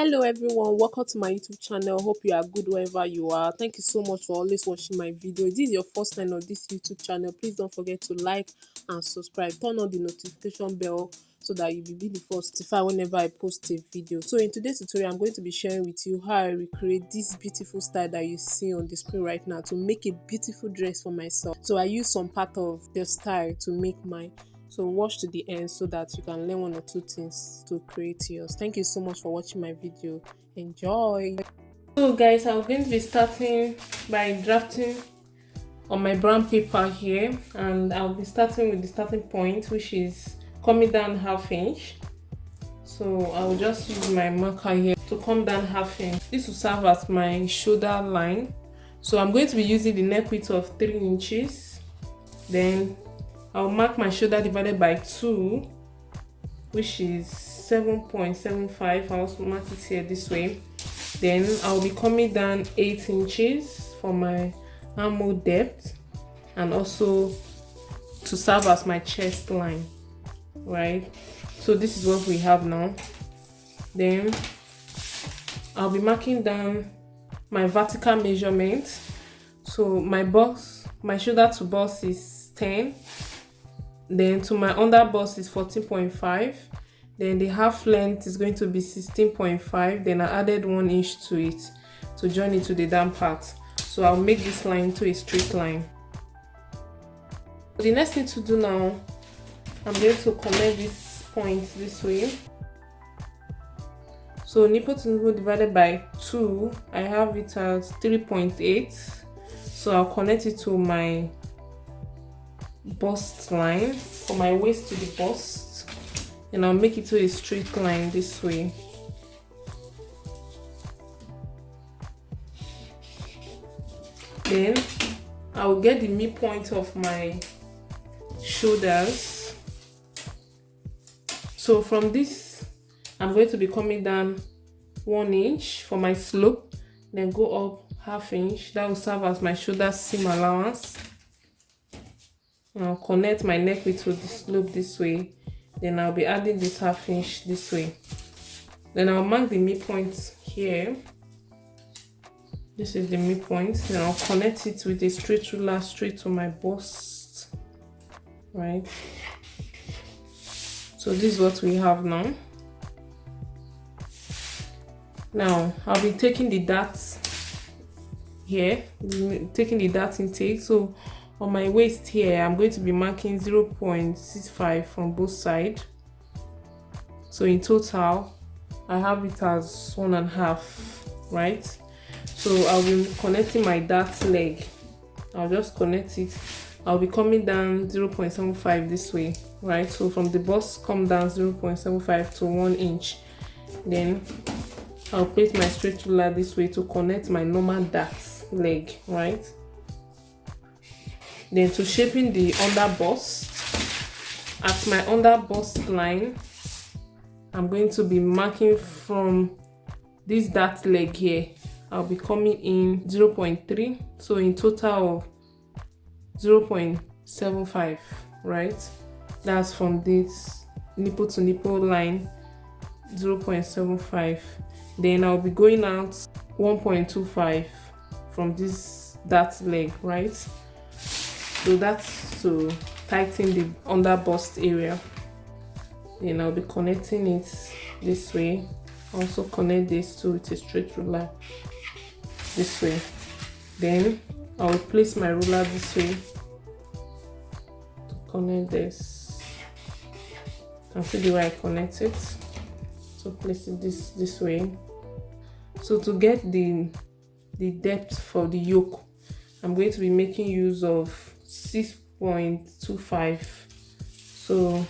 Hello everyone, welcome to my YouTube channel. Hope you are good wherever you are. Thank you so much for always watching my video. If this is your first time on this YouTube channel, please don't forget to like and subscribe. Turn on the notification bell so that you will be the first to notified whenever I post a video. So in today's tutorial, I'm going to be sharing with you how I recreate this beautiful style that you see on the screen right now to make a beautiful dress for myself. So I use some part of the style to make mine. So watch to the end so that you can learn one or two things to create yours. Thank you so much for watching my video. Enjoy. So guys, I'm going to be starting by drafting on my brown paper here, and I'll be starting with the starting point, which is coming down ½ inch. So I'll just use my marker here to come down ½ inch. This will serve as my shoulder line. So I'm going to be using the neck width of 3 inches. Then I'll mark my shoulder divided by 2, which is 7.75. I'll also mark it here this way. Then I'll be coming down 8 inches for my armhole depth, and also to serve as my chest line, right? So this is what we have now. Then I'll be marking down my vertical measurement. So my shoulder to bust is 10. Then to my under bust is 14.5. Then the half length is going to be 16.5. Then I added 1 inch to it to join it to the down part. So I'll make this line into a straight line. The next thing to do now, I'm going to connect this point this way. So nipple to nipple divided by 2, I have it as 3.8. So I'll connect it to my bust line, for my waist to the bust, and I'll make it to a straight line this way. Then I'll get the midpoint of my shoulders. So from this, I'm going to be coming down 1 inch for my slope, then go up ½ inch. That will serve as my shoulder seam allowance. I'll connect my neck width to the slope this way. Then I'll be adding this ½ inch this way. Then I'll mark the midpoint here. This is the midpoint. Then I'll connect it with a straight ruler straight to my bust, right? So this is what we have now. Now I'll be taking the darts here, taking the dart intake. So on my waist here, I'm going to be marking 0.65 from both sides. So in total, I have it as 1.5, right? So I'll be connecting my dart leg. I'll just connect it. I'll be coming down 0.75 this way, right? So from the bust, come down 0.75 to 1 inch. Then I'll place my straight ruler this way to connect my normal dart leg, right? Then to shaping the under bust, at my under bust line, I'm going to be marking from this dart leg here. I'll be coming in 0.3, so in total of 0.75, right? That's from this nipple to nipple line, 0.75. Then I'll be going out 1.25 from this dart leg, right? So that's to tighten the under bust area. Then I'll be connecting it this way. Also connect this to with a straight ruler this way. Then I will place my ruler this way to connect this. You can see the way I connect it. So place it this way. So to get the depth for the yoke, I'm going to be making use of 6.25. So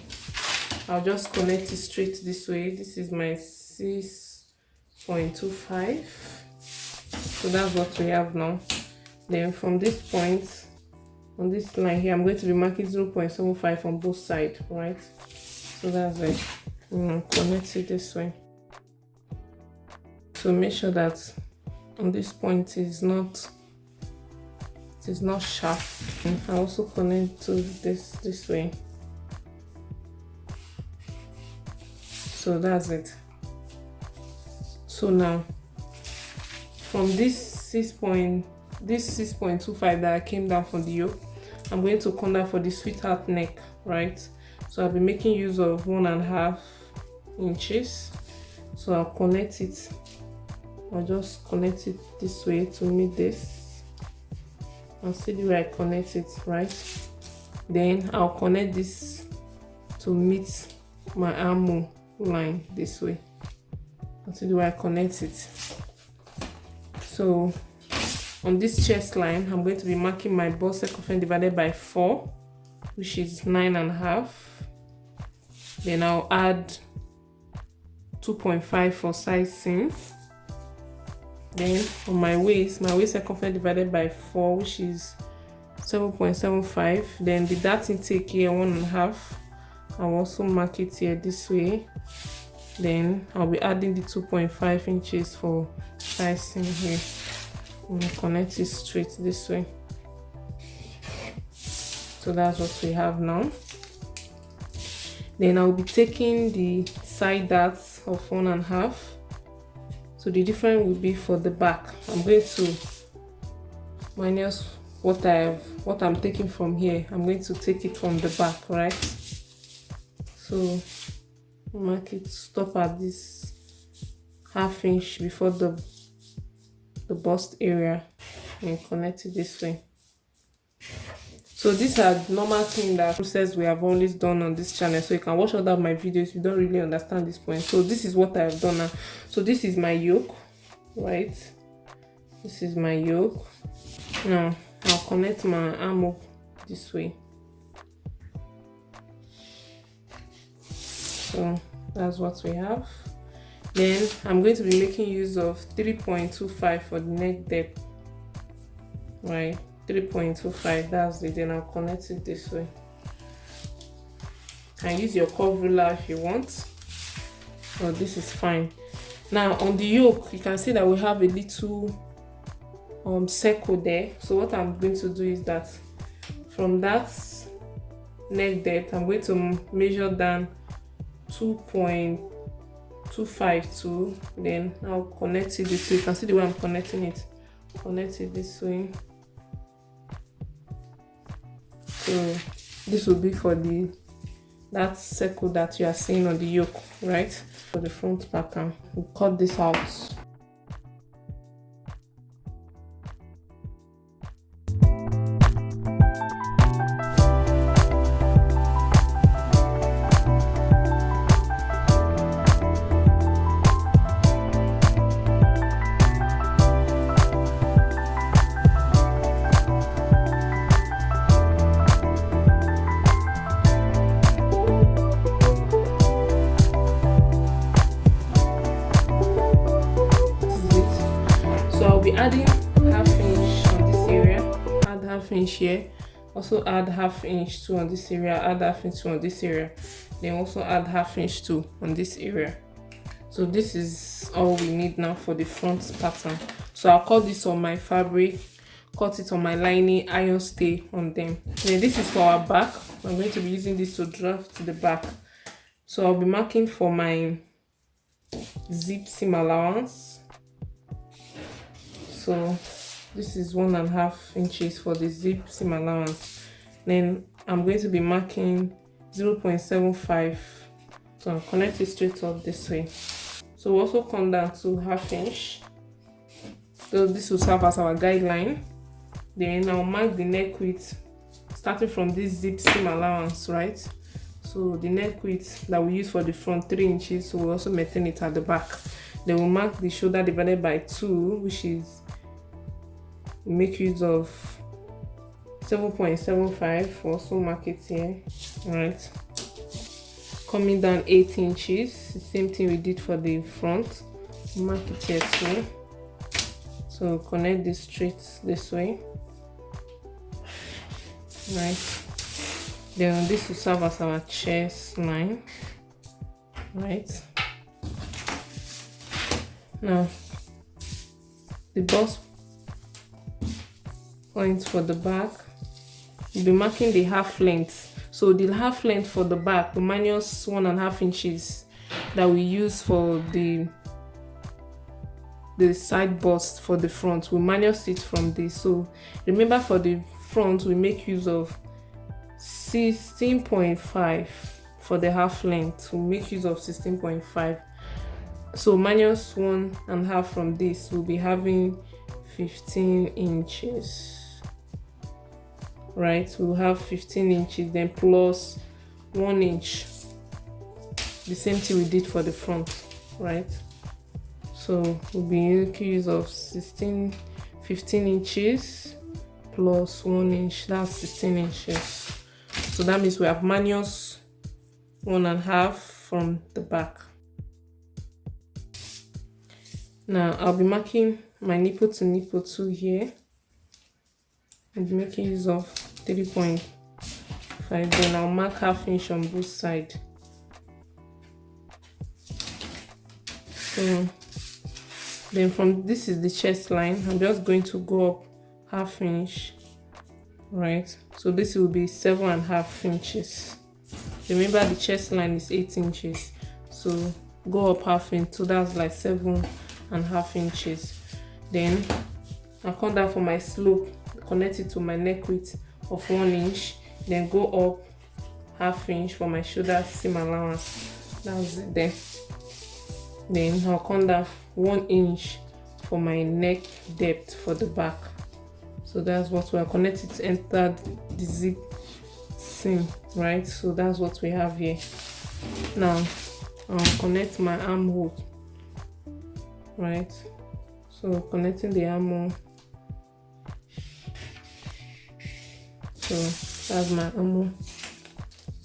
I'll just connect it straight this way. This is my 6.25. So that's what we have now. Then from this point, on this line here, I'm going to be marking 0.75 on both sides, right? So that's it. Connect it this way. So make sure that on this point it is not sharp. I also connect to this way. So that's it. So now from this 6.25 that I came down from the yoke, I'm going to come down for the sweetheart neck, right? So I'll be making use of 1.5 inches. So I'll connect it. I'll just connect it this way to meet this. I'll see the way I connect it, right? Then I'll connect this to meet my armhole line this way. I'll see the way I connect it. So on this chest line, I'm going to be marking my bust circumference divided by 4, which is 9.5. Then I'll add 2.5 for side seam. Then on my waist circumference divided by 4, which is 7.75. Then the dart intake here, 1.5. I'll also mark it here this way. Then I'll be adding the 2.5 inches for side seam here. I'm gonna connect it straight this way. So that's what we have now. Then I'll be taking the side darts of 1.5. So the difference will be for the back. I'm going to minus what I'm taking from here. I'm going to take it from the back, right? So mark it, stop at this 1/2 inch before the bust area and connect it this way. So these are normal things, that process we have always done on this channel. So you can watch other my videos if you don't really understand this point. So this is what I have done now. So this is my yoke, right? This is my yoke. Now I'll connect my armhole this way. So that's what we have. Then I'm going to be making use of 3.25 for the neck depth, right? 3.25, that's it. Then I'll connect it this way. You can use your curve ruler if you want. So this is fine. Now on the yoke, you can see that we have a little circle there. So what I'm going to do is that from that neck depth, I'm going to measure down 2.252. Then I'll connect it this way. You can see the way I'm connecting it. Connect it this way. So this will be for that circle that you are seeing on the yoke, right? For the front pattern, we'll cut this out. Adding 1/2 inch on this area, add 1/2 inch here, also add 1/2 inch too on this area, add 1/2 inch too on this area, then also add 1/2 inch too on this area. So this is all we need now for the front pattern. So I'll cut this on my fabric, cut it on my lining, iron stay on them. Then this is for our back. I'm going to be using this to draft to the back. So I'll be marking for my zip seam allowance. So this is 1.5 inches for the zip seam allowance. Then I'm going to be marking 0.75. So I'll connect it straight up this way. So we'll also come down to 1/2 inch. So this will serve as our guideline. Then I'll mark the neck width starting from this zip seam allowance, right? So the neck width that we use for the front, 3 inches, so we'll also maintain it at the back. Then we'll mark the shoulder divided by 2, which is, we make use of 7.75. We'll also mark it here, right? Coming down 8 inches, the same thing we did for the front. Mark it here too. So connect this straight this way, right? Then this will serve as our chest line, right? Now the bust point for the back, we'll be marking the half length. So the half length for the back, the minus 1.5 inches that we use for the the side bust for the front. We minus it from this. So remember, for the front we make use of 16.5 for the half length. We make use of 16.5. So minus 1.5 from this, we'll be having 15 inches, right? We'll have 15 inches, then plus 1 inch, the same thing we did for the front, right? So we'll be making use of 15 inches plus 1 inch, that's 16 inches. So that means we have minus 1.5 from the back. Now I'll be marking my nipple to nipple 2 here and making use of 3.5. Then I'll mark half inch on both sides. So then from this is the chest line, I'm just going to go up half inch, right? So this will be 7.5 inches. Remember the chest line is 8 inches, so go up half inch, so that's like 7.5 inches. Then I'll come down for my slope, connect it to my neck width of 1 inch, then go up half inch for my shoulder seam allowance. That's it there. Then I'll come down 1 inch for my neck depth for the back. So that's what we are connected to enter the zip seam, right? So that's what we have here. Now I'll connect my armhole, right? So connecting the armhole. So that's my armhole.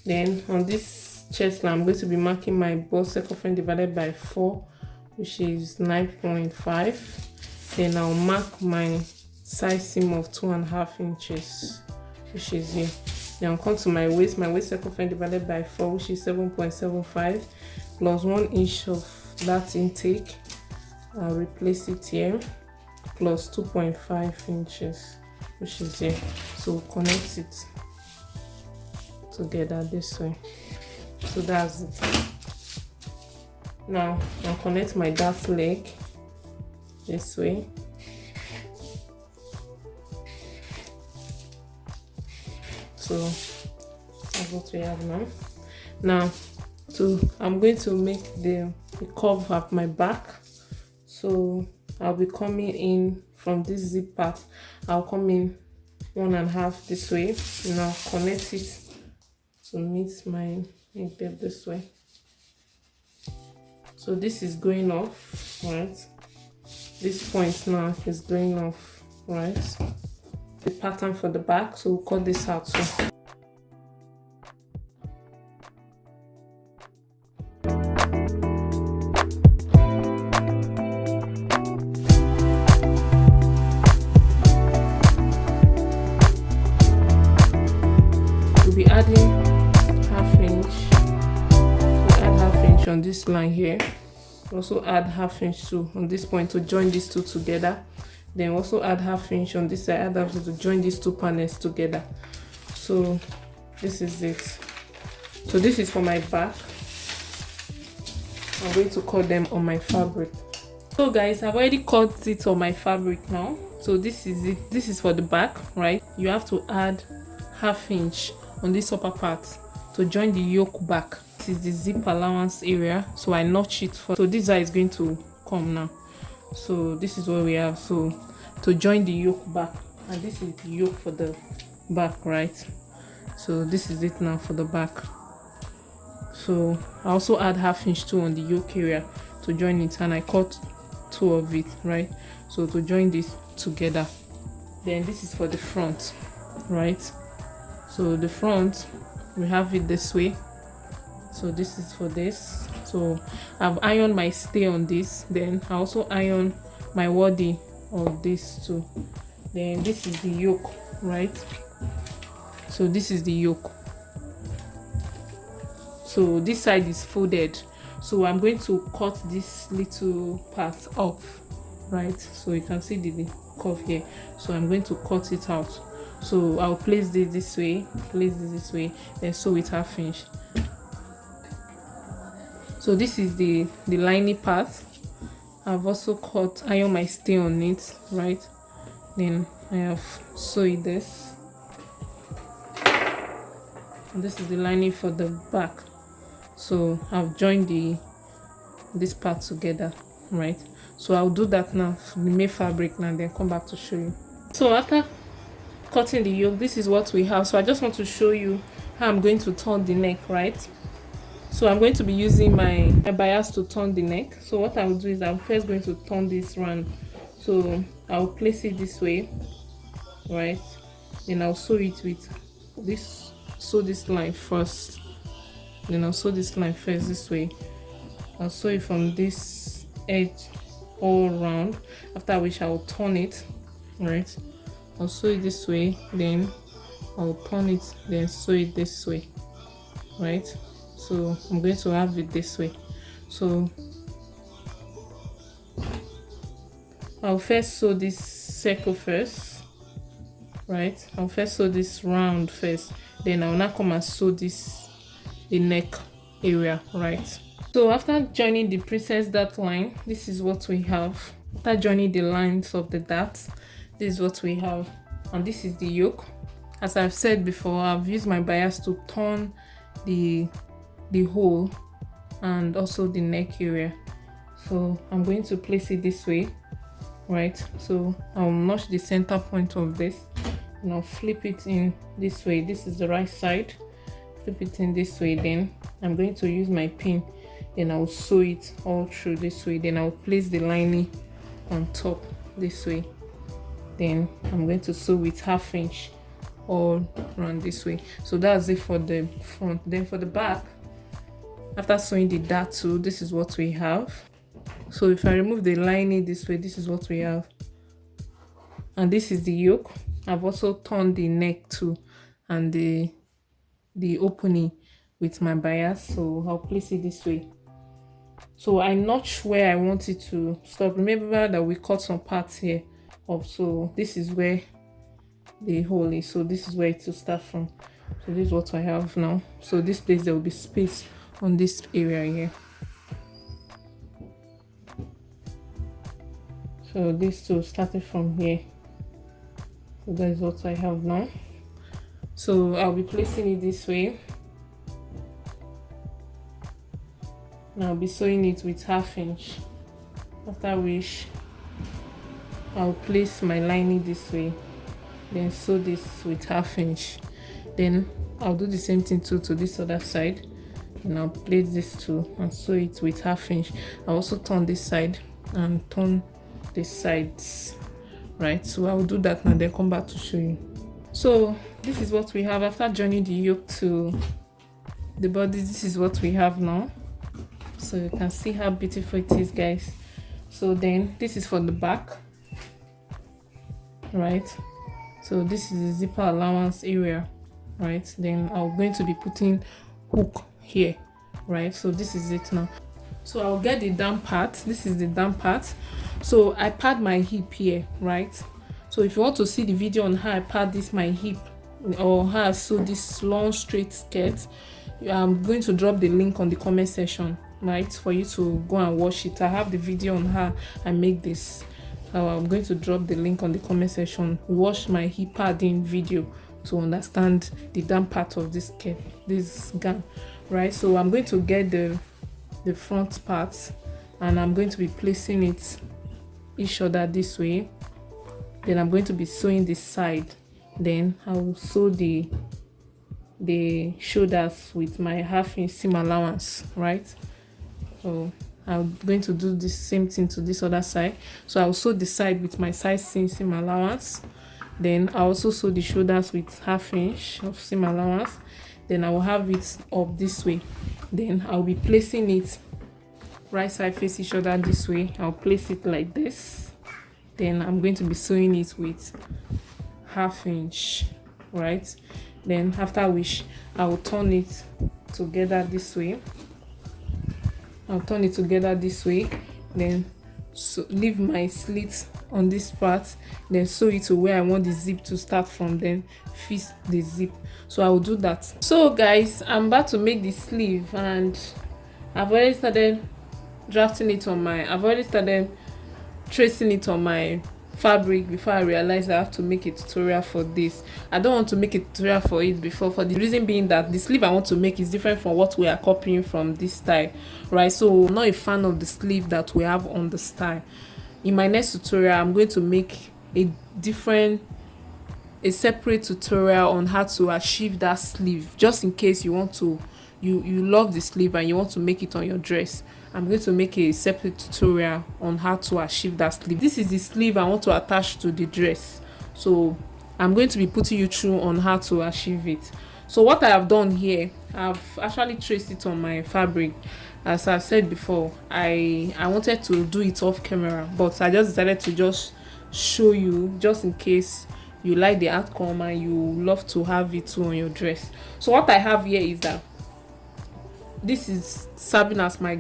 Then on this chest line, I'm going to be marking my bust circumference divided by 4, which is 9.5. Then I'll mark my side seam of 2.5 inches, which is here. Then I'll come to my waist circumference divided by 4, which is 7.75, plus 1 inch of that intake. I'll replace it here, plus 2.5 inches, which is here. So connect it together this way. So that's it. Now I'll connect my dart leg this way. So that's what we have now. Now I'm going to make the curve of my back. So I'll be coming in from this zip part. I'll come in 1.5 this way, and I'll connect it to meet my neck depth this way. So this is going off, right? This point now is going off, right? The pattern for the back, so we'll cut this out too. We'll be adding half inch. We'll add half inch on this line here. Also add half inch too on this point to join these two together. Then also add half inch on this side, add half inch to join these two panels together. So this is it. So this is for my back. I'm going to cut them on my fabric. So guys, I've already cut it on my fabric now. So this is it. This is for the back, right? You have to add half inch on this upper part to join the yoke back. This is the zip allowance area, so I notch it for. So this side is going to come now. So this is what we have. So to join the yoke back, and this is the yoke for the back, right? So this is it now for the back. So I also add half inch too on the yoke area to join it, and I cut 2 of it, right? So to join this together. Then this is for the front, right? So the front, we have it this way. So this is for this. So I've ironed my stay on this. Then I also iron my waddy on this too. Then this is the yoke, right? So this is the yoke. So this side is folded. So I'm going to cut this little part off, right? So you can see the curve here. So I'm going to cut it out. So I'll place this way, this way, then sew it half inch. So this is the lining part. I've also cut iron my stay on it, right? Then I have sewed this, and this is the lining for the back. So I've joined this part together, right? So I'll do that now, remove fabric now, then come back to show you. So after cutting the yoke, this is what we have. So I just want to show you how I'm going to turn the neck, right? So I'm going to be using my bias to turn the neck. So what I will do is I'm first going to turn this round. So I'll place it this way, right? Then I'll sew it with this, sew this line first. Then I'll sew this line first this way. I'll sew it from this edge all around, after which I will turn it, right? I'll sew it this way, then I'll turn it, then sew it this way, right? So I'm going to have it this way. So I'll first sew this circle first, right? I'll first sew this round first, then I'll now come and sew this, the neck area, right? So after joining the princess dart line, this is what we have. After joining the lines of the darts, this is what we have, and this is the yoke. As I've said before, I've used my bias to turn the hole and also the neck area. So I'm going to place it this way, right? So I'll notch the center point of this and I'll flip it in this way. This is the right side. Flip it in this way, then I'm going to use my pin, then I'll sew it all through this way. Then I'll place the lining on top this way. Then I'm going to sew with 1/2 inch all around this way. So that's it for the front. Then for the back, after sewing the dart too, this is what we have. So if I remove the lining this way, this is what we have, and this is the yoke. I've also turned the neck too and the opening with my bias, so I'll place it this way. So I notch where I want it to stop. Remember that we cut some parts here off, so this is where the hole is, so this is where it will start from. So this is what I have now. So this place, there will be space on this area here. So this two started from here. So that is what I have now. So I'll be placing it this way. And I'll be sewing it with 1/2 inch. After which I'll place my lining this way, then sew this with 1/2 inch. Then I'll do the same thing too to this other side, and I'll place this too and sew it with 1/2 inch. I'll also turn this side and turn the sides, right? So I'll do that and then come back to show you. So this is what we have after joining the yoke to the body. This is what we have now. So you can see how beautiful it is, guys. So then this is for the back, right? So this is the zipper allowance area, right? Then I'm going to be putting hook here, right? So this is it now. So I'll get the down part. This is the down part. So I pad my hip here, right? So if you want to see the video on how I pad this my hip, or how I sew this long straight skirt, I'm going to drop the link on the comment section, right, for you to go and watch it. I have the video on how I make this. I'm going to drop the link on the comment section. Watch my hip padding video to understand the down part of this skirt, this gown, right? So I'm going to get the front part, and I'm going to be placing it each other this way. Then I'm going to be sewing this side. Then I will sew the shoulders with my 1/2 inch seam allowance, right? So I'm going to do the same thing to this other side. So I'll sew the side with my size seam allowance. Then I also sew the shoulders with 1/2 inch of seam allowance. Then I will have it up this way. Then I'll be placing it right side face each other this way. I'll place it like this. Then I'm going to be sewing it with 1/2 inch, right? Then after which I will turn it together this way. I'll turn it together this way, then leave my slit on this part, then sew it to where I want the zip to start from, then fix the zip. So I will do that. So guys, I'm about to make the sleeve, and I've already started drafting it on my, I've already started tracing it on my fabric before I realized I have to make a tutorial for this. I don't want to make a tutorial for it before, for the reason being that the sleeve I want to make is different from what we are copying from this style, right? So I'm not a fan of the sleeve that we have on the style. In my next tutorial, I'm going to make a separate tutorial on how to achieve that sleeve, just in case you want to, you love the sleeve and you want to make it on your dress. I'm going to make a separate tutorial on how to achieve that sleeve. This is the sleeve I want to attach to the dress, so I'm going to be putting you through on how to achieve it. So what I have done here, I've actually traced it on my fabric. As I've said before, I wanted to do it off camera, but I just decided to just show you, just in case you like the outcome and you love to have it too on your dress. So what I have here is that this is serving as my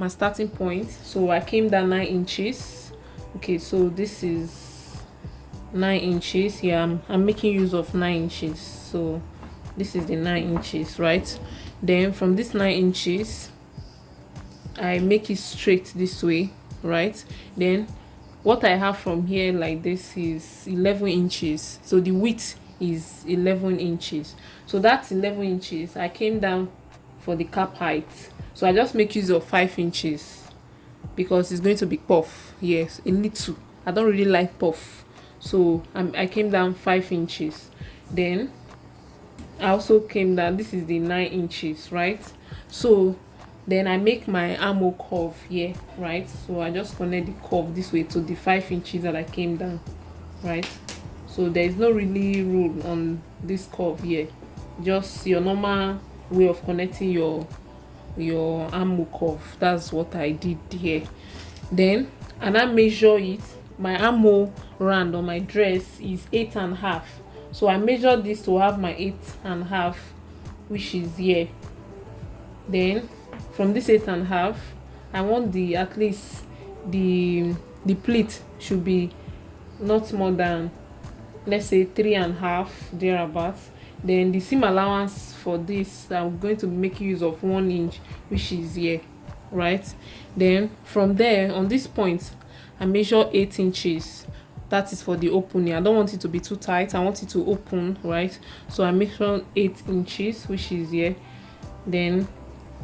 starting point. So I came down 9 inches. Okay, so this is 9 inches. Yeah, I'm making use of 9 inches. So this is the 9 inches, right? Then from this 9 inches, I make it straight this way, right? Then what I have from here like this is 11 inches. So the width is 11 inches. So that's 11 inches. I came down for the cap height. So I just make use of 5 inches because it's going to be puff. Yes, a little. I don't really like puff. So I came down 5 inches. Then I also came down, this is the 9 inches, right? So then I make my armhole curve here, right? So I just connect the curve this way to the 5 inches that I came down, right? So there is no really rule on this curve here, just your normal way of connecting your armhole curve. That's what I did here. Then and I measure it. My armhole round on my dress is 8.5. So I measure this to have my 8.5, which is here. Then from this 8.5, I want the, at least the pleat should be not more than, let's say, 3.5 thereabouts. Then the seam allowance for this, I'm going to make use of 1 inch, which is here, right? Then from there, on this point, I measure 8 inches. That is for the opening. I don't want it to be too tight. I want it to open, right? So I measure 8 inches, which is here. Then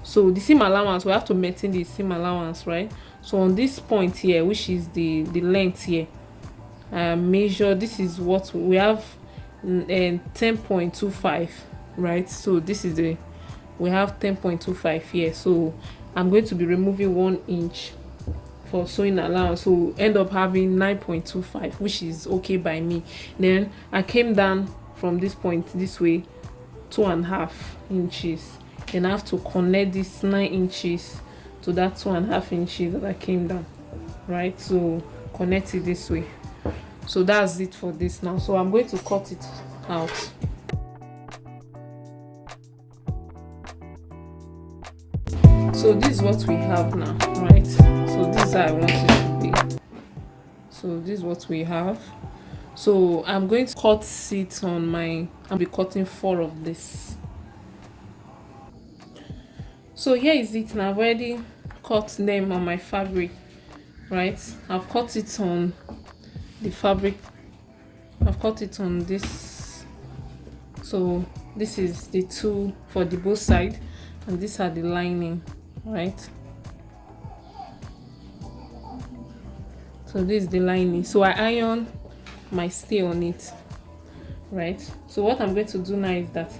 so the seam allowance, we have to maintain the seam allowance, right? So on this point here, which is the length here, I measure, this is what we have, 10.25, right? So this is the, we have 10.25 here. So I'm going to be removing 1 inch for sewing allowance, so we'll end up having 9.25, which is okay by me. Then I came down from this point this way 2.5 inches. Then I have to connect this 9 inches to that 2.5 inches that I came down, right? So connect it this way. So that's it for this now. So I'm going to cut it out. So this is what we have now, right? So this is how I want it to be. So this is what we have. So I'm going to cut it on my, I'll be cutting 4 of this. So here is it now. I've already cut them on my fabric, right? I've cut it on the fabric. I've cut it on this. So this is the 2 for the both side, and these are the lining, right? So this is the lining. So I iron my stay on it, right? So what I'm going to do now is that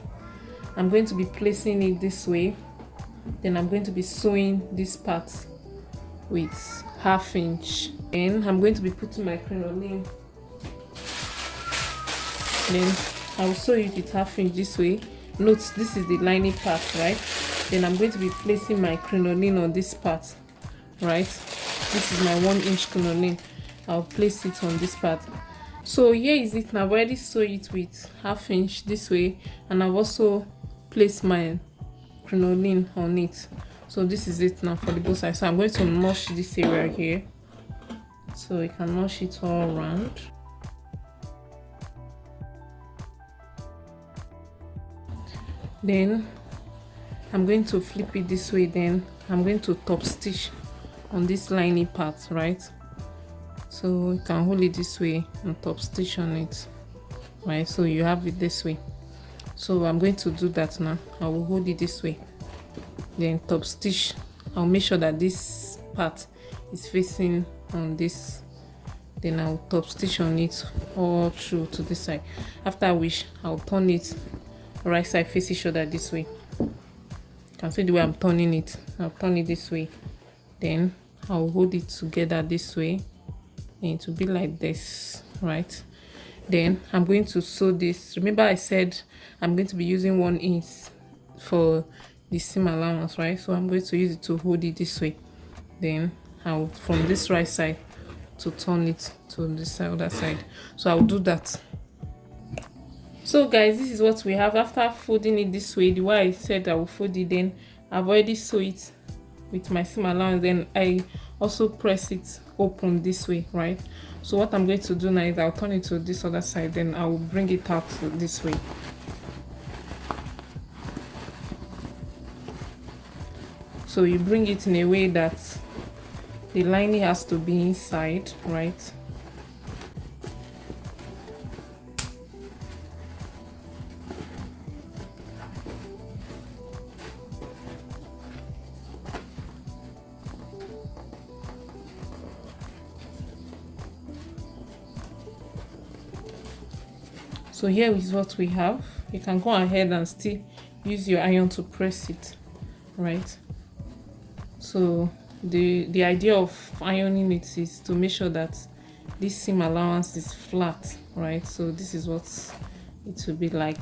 I'm going to be placing it this way. Then I'm going to be sewing this part with 1/2 inch. And I'm going to be putting my crinoline. Then I will sew it with 1/2 inch this way. Note, this is the lining part, right? Then I'm going to be placing my crinoline on this part, right? This is my 1 inch crinoline. I'll place it on this part. So here is it now. I've already sewn it with 1/2 inch this way, and I've also placed my crinoline on it. So this is it now for the both sides. So I'm going to notch this area here, so you can notch it all around. Then I'm going to flip it this way, then I'm going to top stitch on this lining part, right? So you can hold it this way and top stitch on it, right? So you have it this way. So I'm going to do that now. I will hold it this way, then top stitch. I'll make sure that this part is facing on this, then I'll top stitch on it all through to this side, after which I'll turn it right side face each other this way. You can see the way I'm turning it. I'll turn it this way, then I'll hold it together this way, and it will be like this, right? Then I'm going to sew this. Remember I said I'm going to be using 1 inch for the seam allowance, right? So I'm going to use it to hold it this way, then I'll from this right side to turn it to this other side. So I'll do that. So guys, this is what we have after folding it this way. The way I said I will fold it, then I've already sew it with my seam allowance, then I also press it open this way, right? So what I'm going to do now is I'll turn it to this other side, then I will bring it out this way. So you bring it in a way that the lining has to be inside, right? So here is what we have. You can go ahead and still use your iron to press it, right? So the idea of ironing it is to make sure that this seam allowance is flat, right? So this is what it will be like.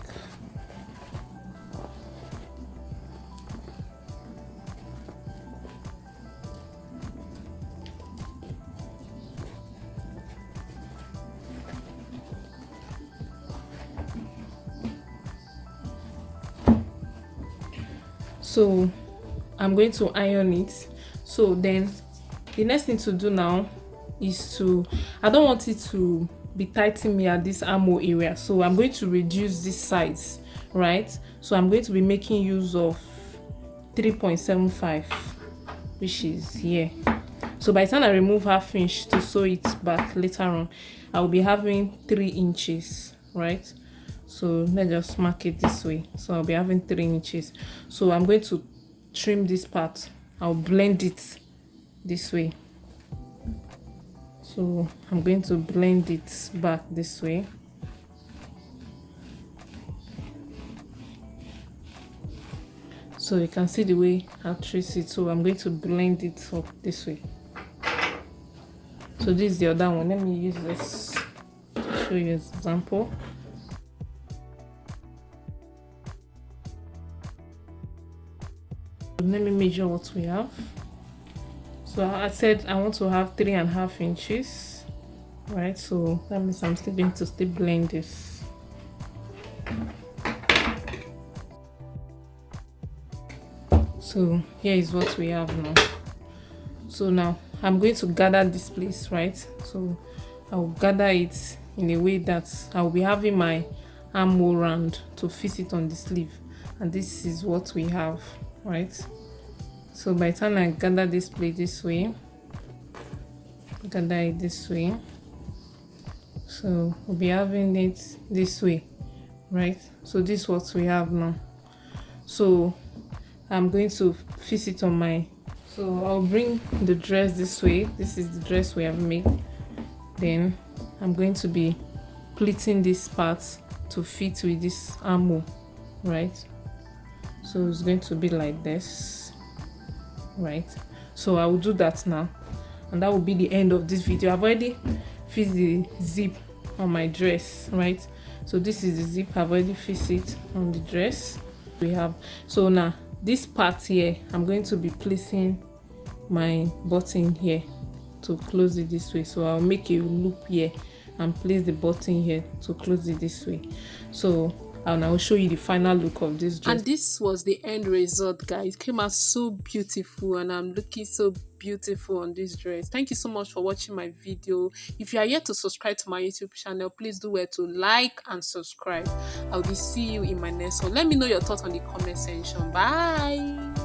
So I'm going to iron it. So then the next thing to do now is to, I don't want it to be tightening me at this armhole area, so I'm going to reduce this size, right? So I'm going to be making use of 3.75, which is here. So by the time I remove half inch to sew it back later on, I'll be having 3 inches, right? So let's just mark it this way. So I'll be having 3 inches. So I'm going to trim this part. I'll blend it this way. So I'm going to blend it back this way. So you can see the way I trace it. So I'm going to blend it up this way. So this is the other one. Let me use this to show you an example. Let me measure what we have. So I said I want to have 3.5 inches, right? So that means I'm still going to still blend this. So here is what we have now. So now I'm going to gather this place, right? So I will gather it in a way that I will be having my armhole round to fit it on the sleeve, and this is what we have, right? So by the time I gather this plate this way, gather it this way, so we'll be having it this way, right? So this is what we have now. So I'm going to fit it on my, so I'll bring the dress this way. This is the dress we have made. Then I'm going to be pleating this part to fit with this armhole, right? So it's going to be like this, right? So I will do that now, and that will be the end of this video. I've already fixed the zip on my dress, right? So this is the zip. I've already fixed it on the dress we have. So now this part here, I'm going to be placing my button here to close it this way. So I'll make a loop here and place the button here to close it this way. So and I will show you the final look of this dress. And this was the end result, guys. It came out so beautiful, and I'm looking so beautiful on this dress. Thank you so much for watching my video. If you are yet to subscribe to my YouTube channel, please do well to like and subscribe. I'll be see you in my next one. Let me know your thoughts on the comment section. Bye.